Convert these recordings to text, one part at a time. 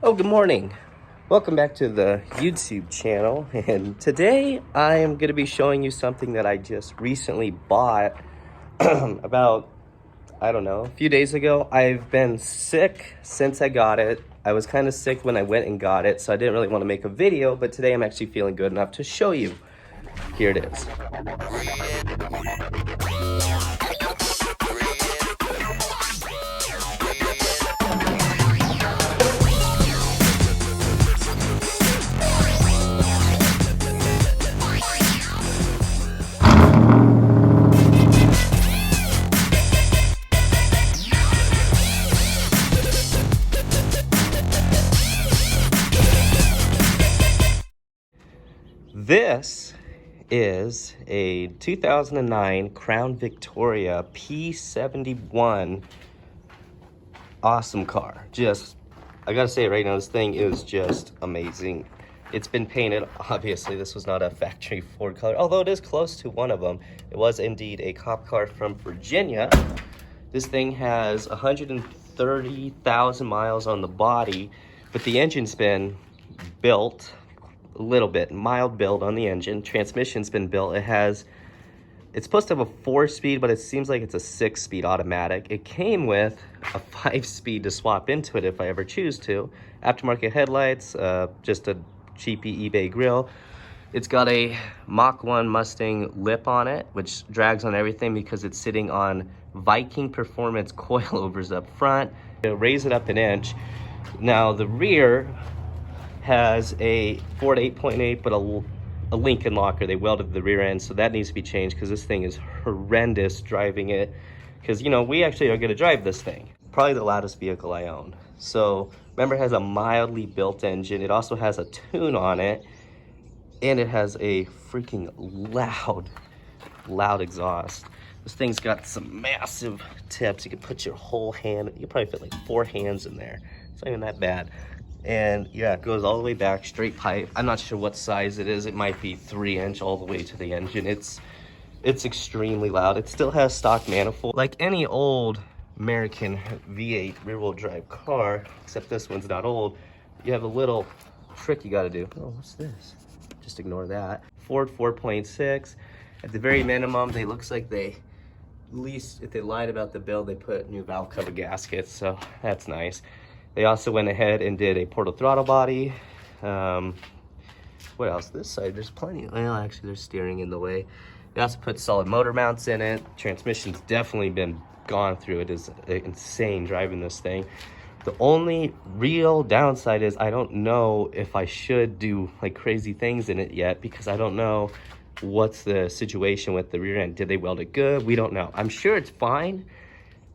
Oh, good morning. Welcome back to the YouTube channel. And today I am going to be showing you something that I just recently bought about, I don't know, a few days ago. I've been sick since I got it. I was kind of sick when I went and got it, so I didn't really want to make a video, but today I'm actually feeling good enough to show you. Here it is. This is a 2009 Crown Victoria P71. Awesome car. I gotta say it right now, this thing is just amazing. It's been painted. Obviously, this was not a factory Ford color, although it is close to one of them. It was indeed a cop car from Virginia. This thing has 130,000 miles on the body, but the engine's been built a little bit, mild build on the engine. Transmission's been built. It's supposed to have a 4-speed, but it seems like it's a 6-speed automatic. It came with a 5-speed to swap into it if I ever choose to. Aftermarket headlights, just a cheapy eBay grill. It's got a Mach 1 Mustang lip on it, which drags on everything because it's sitting on Viking Performance coilovers up front. It'll raise it up an inch. Now the rear has a Ford 8.8, but a Lincoln locker. They welded the rear end, so that needs to be changed because this thing is horrendous driving it. Because, you know, we actually are going to drive this thing. Probably the loudest vehicle I own. So, remember, it has a mildly built engine. It also has a tune on it. And it has a freaking loud exhaust. This thing's got some massive tips. You can put your whole hand, you can probably fit like 4 hands in there. It's not even that bad. And yeah, it goes all the way back, straight pipe. I'm not sure what size it is. It might be 3-inch all the way to the engine. It's extremely loud. It still has stock manifold. Like any old American V8 rear-wheel drive car, except this one's not old, you have a little trick you gotta do. Oh, what's this? Just ignore that. Ford 4.6. At the very minimum, they looks like they, at least if they lied about the build, they put new valve cover gaskets, so that's nice. They also went ahead and did a portal throttle body. What else? This side, there's plenty. Well, actually, there's steering in the way. They also put solid motor mounts in it. Transmission's definitely been gone through. It is insane driving this thing. The only real downside is I don't know if I should do like crazy things in it yet because I don't know what's the situation with the rear end. Did they weld it good? We don't know. I'm sure it's fine,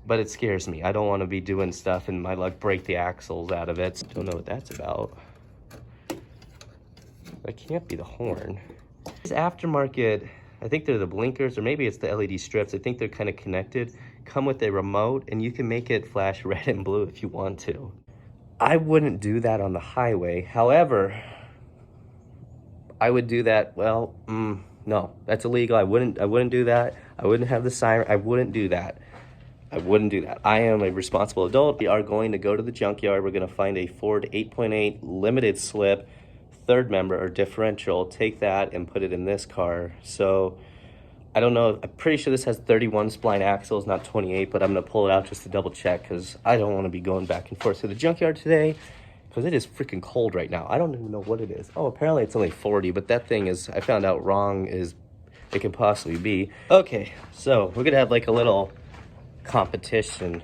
but it scares me. I don't want to be doing stuff and my luck break the axles out of it. Don't know what that's about. That can't be the horn. These aftermarket, I think they're the blinkers, or maybe it's the LED strips. I think they're kind of connected. Come with a remote, and you can make it flash red and blue if you want to. I wouldn't do that on the highway. However, I would do that, well, no, that's illegal. I wouldn't do that. I wouldn't have the siren. I wouldn't do that. I wouldn't do that. I am a responsible adult. We are going to go to the junkyard. We're going to find a Ford 8.8 limited slip, third member or differential, take that and put it in this car. So I don't know. I'm pretty sure this has 31 spline axles, not 28, but I'm going to pull it out just to double check because I don't want to be going back and forth to the junkyard today because it is freaking cold right now. I don't even know what it is. Oh, apparently it's only 40, but that thing is, I found out wrong as it can possibly be. Okay, so we're going to have like a little competition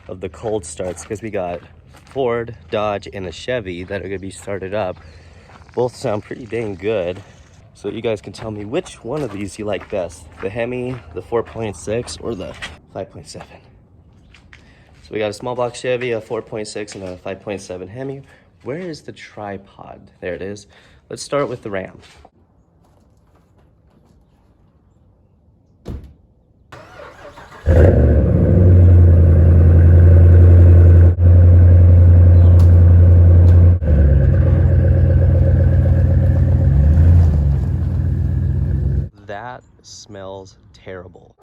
of the cold starts because we got Ford, Dodge, and a Chevy that are going to be started up. Both sound pretty dang good. So you guys can tell me which one of these you like best. The Hemi, the 4.6, or the 5.7. So we got a small block Chevy, a 4.6, and a 5.7 Hemi. Where is the tripod? There it is. Let's start with the Ram. That smells terrible.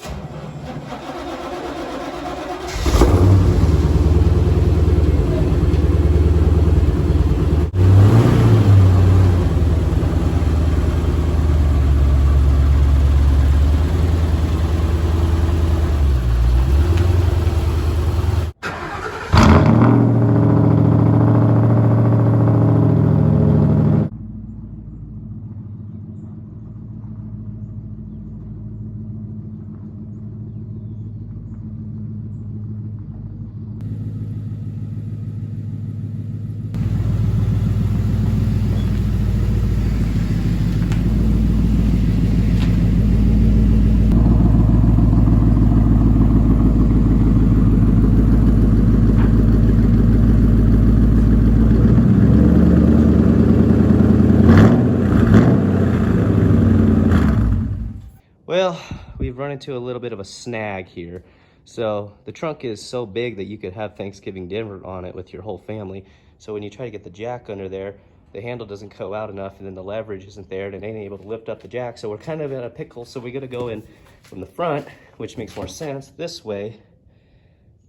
Well, we've run into a little bit of a snag here. So the trunk is so big that you could have Thanksgiving dinner on it with your whole family. So when you try to get the jack under there, the handle doesn't go out enough, and then the leverage isn't there, and it ain't able to lift up the jack. So we're kind of in a pickle. So we got to go in from the front, which makes more sense, this way,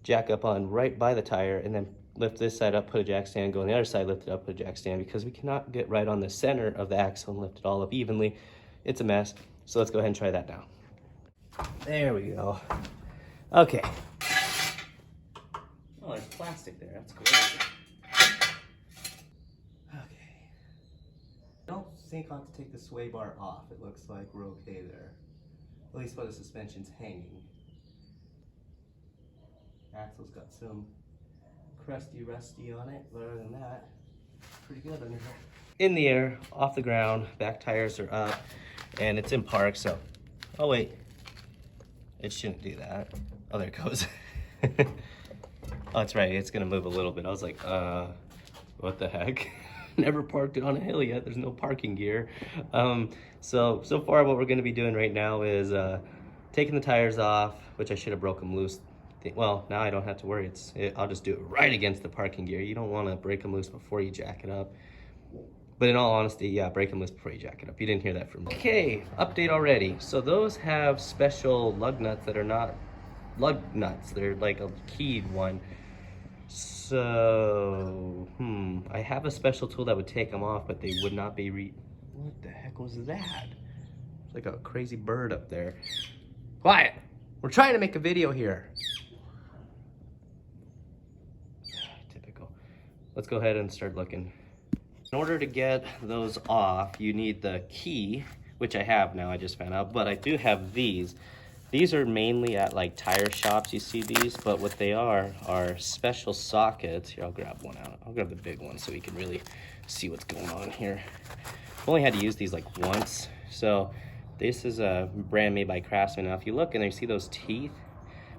jack up on right by the tire, and then lift this side up, put a jack stand, go on the other side, lift it up, put a jack stand, because we cannot get right on the center of the axle and lift it all up evenly. It's a mess. So let's go ahead and try that now. There we go. Okay. Oh, there's plastic there. That's great. Okay. I don't think I'll have to take the sway bar off. It looks like we're okay there. At least while the suspension's hanging. Axle's got some crusty rusty on it, but other than that, pretty good under here. In the air, off the ground, back tires are up, and it's in park, so, oh wait, it shouldn't do that. Oh, there it goes. Oh, that's right, it's gonna move a little bit. I was like, what the heck? Never parked it on a hill yet, there's no parking gear. So far what we're gonna be doing right now is taking the tires off, which I should have broke them loose. Well, now I don't have to worry. I'll just do it right against the parking gear. You don't want to break them loose before you jack it up. But in all honesty, yeah, break them loose before you jack it up. You didn't hear that from me. Okay, update already. So those have special lug nuts that are not lug nuts. They're like a keyed one. So, I have a special tool that would take them off, but they would not be What the heck was that? It's like a crazy bird up there. Quiet! We're trying to make a video here. Let's go ahead and start looking. In order to get those off, you need the key, which I have now, I just found out, but I do have these. These are mainly at like tire shops, you see these, but what they are special sockets. Here, I'll grab one out. I'll grab the big one so we can really see what's going on here. I've only had to use these like once. So this is a brand made by Craftsman. Now if you look and you see those teeth,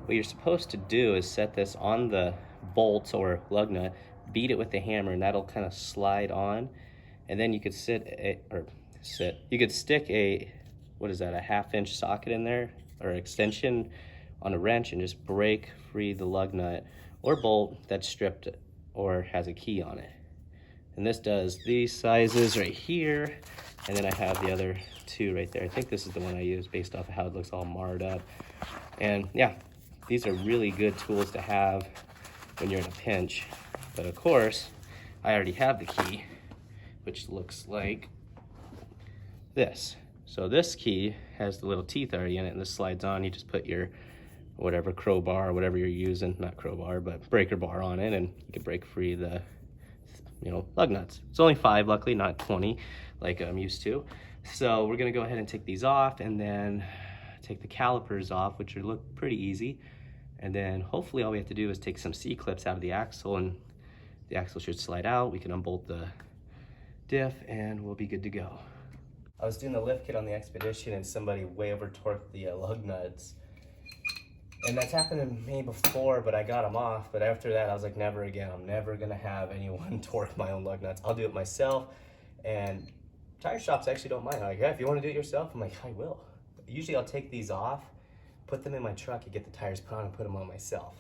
what you're supposed to do is set this on the bolt or lug nut, beat it with the hammer, and that'll kind of slide on, and then you could you could stick a, what is that, a 1/2 inch socket in there, or extension on a wrench, and just break free the lug nut or bolt that's stripped or has a key on it. And this does these sizes right here, and then I have the other two right there. I think this is the one I use based off of how it looks all marred up. And yeah, these are really good tools to have when you're in a pinch. But of course, I already have the key, which looks like this. So this key has the little teeth already in it, and this slides on. You just put your whatever crowbar or whatever you're using, not crowbar, but breaker bar on it, and you can break free the, lug nuts. It's only 5, luckily, not 20 like I'm used to. So we're gonna go ahead and take these off, and then take the calipers off, which look pretty easy. And then hopefully all we have to do is take some C-clips out of the axle, and the axle should slide out. We can unbolt the diff, and we'll be good to go. I was doing the lift kit on the Expedition, and somebody way over torqued the lug nuts. And that's happened to me before, but I got them off. But after that, I was like, never again. I'm never gonna have anyone torque my own lug nuts. I'll do it myself. And tire shops actually don't mind. Like, yeah, if you want to do it yourself, I'm like, I will. Usually I'll take these off, put them in my truck, and get the tires put on and put them on myself.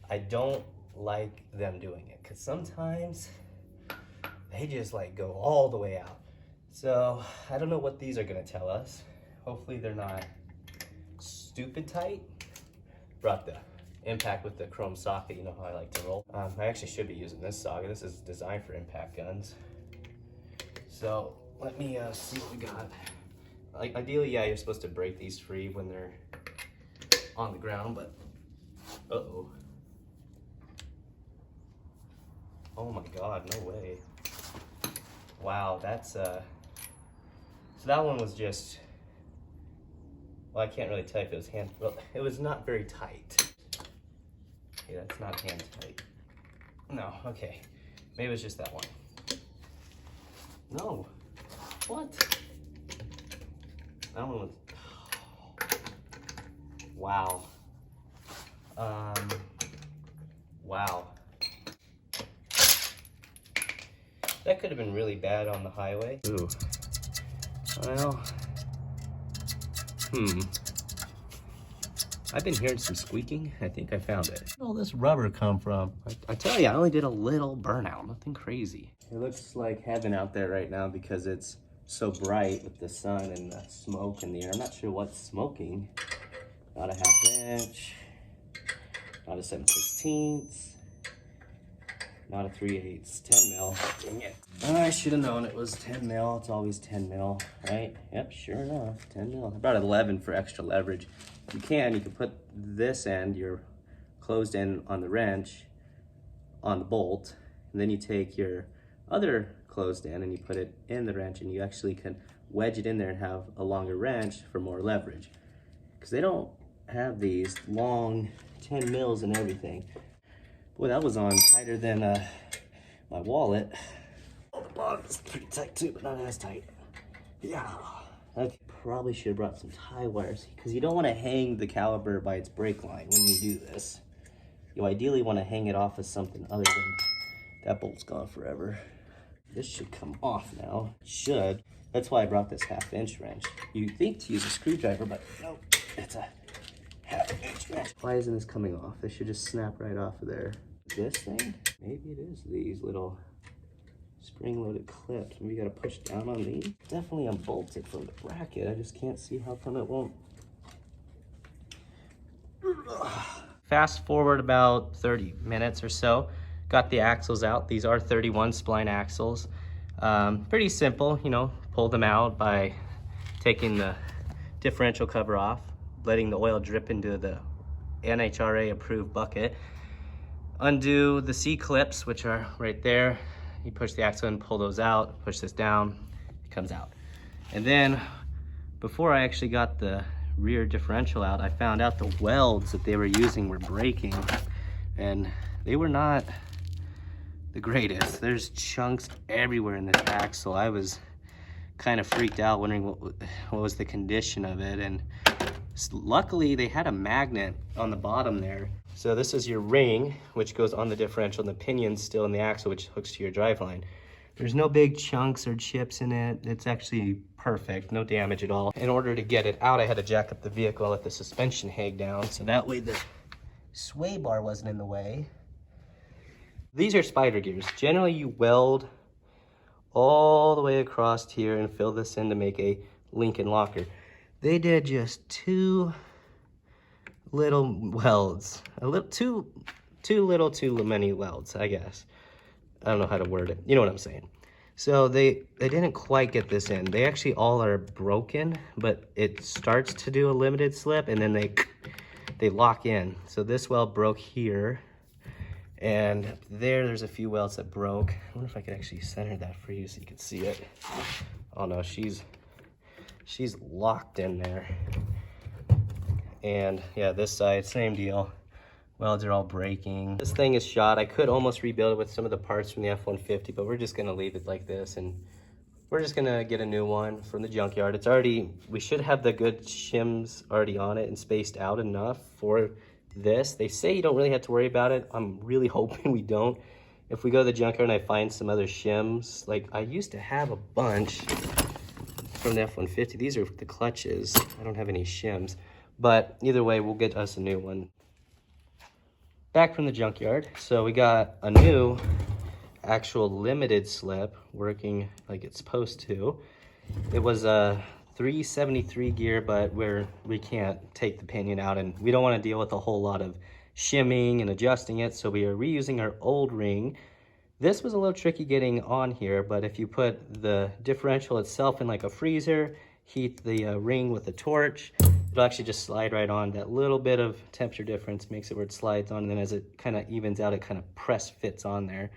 I don't like them doing it, because sometimes they just like go all the way out. So I don't know what these are gonna tell us. Hopefully they're not stupid tight. Brought the impact with the chrome socket, you know how I like to roll. I actually should be using this socket. This is designed for impact guns. So let me see what we got. Like ideally, yeah, you're supposed to break these free when they're on the ground, but uh-oh. Oh my God, no way. Wow, that's so that one was just, well, I can't really tell if it was well, it was not very tight. Okay, that's not hand tight. No, okay. Maybe it was just that one. No. What? That one was, wow. Wow. That could have been really bad on the highway. Ooh. Well, I've been hearing some squeaking. I think I found it. Where'd all this rubber come from? I tell you, I only did a little burnout, nothing crazy. It looks like heaven out there right now because it's so bright with the sun and the smoke in the air. I'm not sure what's smoking. Not a 1/2 inch, not a 7/16, not a 3/8, 10 mil. Dang it. I should have known it was 10 mil. It's always 10 mil, right? Yep, sure enough, 10 mil. I brought 11 for extra leverage. You can put this end, your closed end on the wrench, on the bolt, and then you take your other closed end and you put it in the wrench, and you actually can wedge it in there and have a longer wrench for more leverage. Because they don't have these long 10 mils and everything. Boy, that was on tighter than my wallet. Oh, the bottom is pretty tight too, but not as tight. Yeah. I probably should have brought some tie wires because you don't want to hang the caliper by its brake line when you do this. You ideally want to hang it off of something other than that bolt's gone forever. This should come off now. It should. That's why I brought this 1/2 inch wrench. You think to use a screwdriver, but nope, it's a 1/2 inch wrench. Why isn't this coming off? This should just snap right off of there. This thing? Maybe it is these little spring-loaded clips. Maybe you gotta push down on these. Definitely unbolted from the bracket. I just can't see how come it won't. Fast forward about 30 minutes or so. Got the axles out. These are 31 spline axles. Pretty simple, you know, pull them out by taking the differential cover off, letting the oil drip into the NHRA approved bucket. Undo the C-clips, which are right there. You push the axle and pull those out, push this down, it comes out. And then before I actually got the rear differential out, I found out the welds that they were using were breaking, and they were not the greatest. There's chunks everywhere in this axle. I was kind of freaked out, wondering what was the condition of it, and luckily they had a magnet on the bottom there. So this is your ring, which goes on the differential, and the pinion's still in the axle, which hooks to your driveline. There's no big chunks or chips in it. It's actually perfect, no damage at all. In order to get it out, I had to jack up the vehicle and let the suspension hang down, so that way the sway bar wasn't in the way. These are spider gears. Generally, you weld all the way across here and fill this in to make a Lincoln locker. They did just 2 little welds, too many welds, I guess. I don't know how to word it. You know what I'm saying. So they didn't quite get this in. They actually all are broken, but it starts to do a limited slip, and then they lock in. So this weld broke here, and up there's a few welds that broke. I wonder if I could actually center that for you so you can see it. Oh no, she's locked in there. And yeah, this side, same deal. Welds are all breaking. This thing is shot. I could almost rebuild it with some of the parts from the F-150, but we're just gonna leave it like this, and we're just gonna get a new one from the junkyard. It's already, we should have the good shims already on it and spaced out enough for this. They say you don't really have to worry about it. I'm really hoping we don't. If we go to the junkyard and I find some other shims, like I used to have a bunch from the F-150. These are the clutches. I don't have any shims. But either way, we'll get us a new one. Back from the junkyard. So we got a new actual limited slip working like it's supposed to. It was a 373 gear, but we can't take the pinion out, and we don't want to deal with a whole lot of shimming and adjusting it, so we are reusing our old ring. This was a little tricky getting on here, but if you put the differential itself in like a freezer, heat the ring with a torch, it'll actually just slide right on. That little bit of temperature difference makes it where it slides on, and then as it kind of evens out, it kind of press fits on there.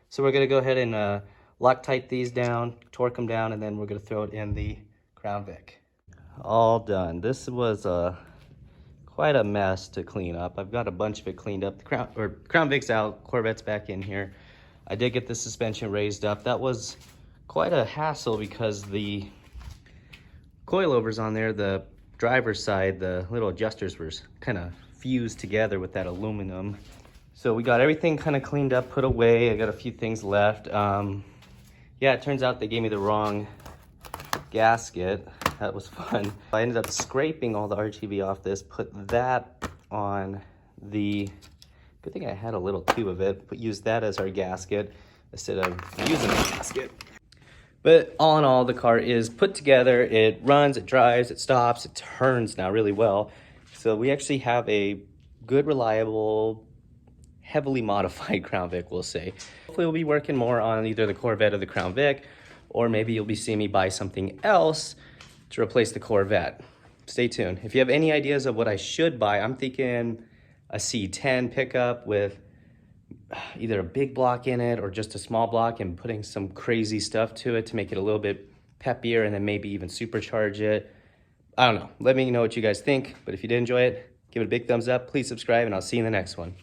So we're gonna go ahead and Loctite these down, torque them down, and then we're gonna throw it in the Crown Vic. All done. This was quite a mess to clean up. I've got a bunch of it cleaned up. The Crown Vic's out, Corvette's back in here. I did get the suspension raised up. That was quite a hassle because the coilovers on there, the driver's side, the little adjusters were kind of fused together with that aluminum. So we got everything kind of cleaned up, put away. I got a few things left. Yeah, it turns out they gave me the wrong gasket. That was fun. I ended up scraping all the RGB off this, put that on the, good thing I had a little tube of it, but use that as our gasket instead of using the gasket. But all in all, the car is put together. It runs, it drives, it stops, it turns now really well. So we actually have a good, reliable, heavily modified Crown Vic, we'll say. Hopefully we'll be working more on either the Corvette or the Crown Vic, or maybe you'll be seeing me buy something else to replace the Corvette. Stay tuned. If you have any ideas of what I should buy, I'm thinking a C10 pickup with either a big block in it or just a small block, and putting some crazy stuff to it to make it a little bit peppier, and then maybe even supercharge it. I don't know. Let me know what you guys think. But if you did enjoy it, give it a big thumbs up. Please subscribe, and I'll see you in the next one.